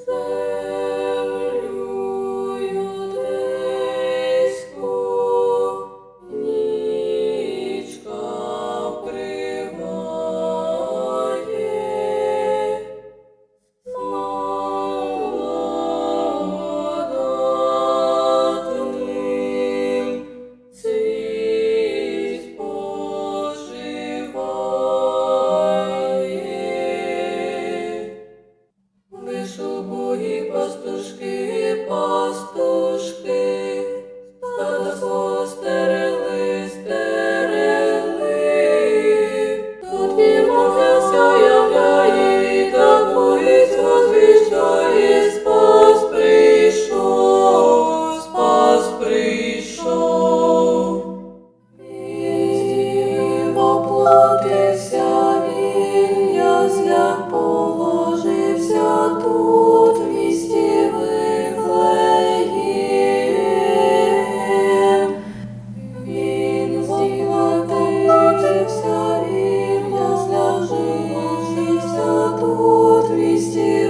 Землю юдейську нічка вкриває, благодатним світ споживає. Лиш убогі пастушки, стада свого стерегли. Тут їм ангел являє, і таку вість возвіщає: Спас прийшов, Спас прийшов. І воплотився він, в яслях положився тут, в місті Вифлеєм. Він воплотився він, в яслях положився тут, в місті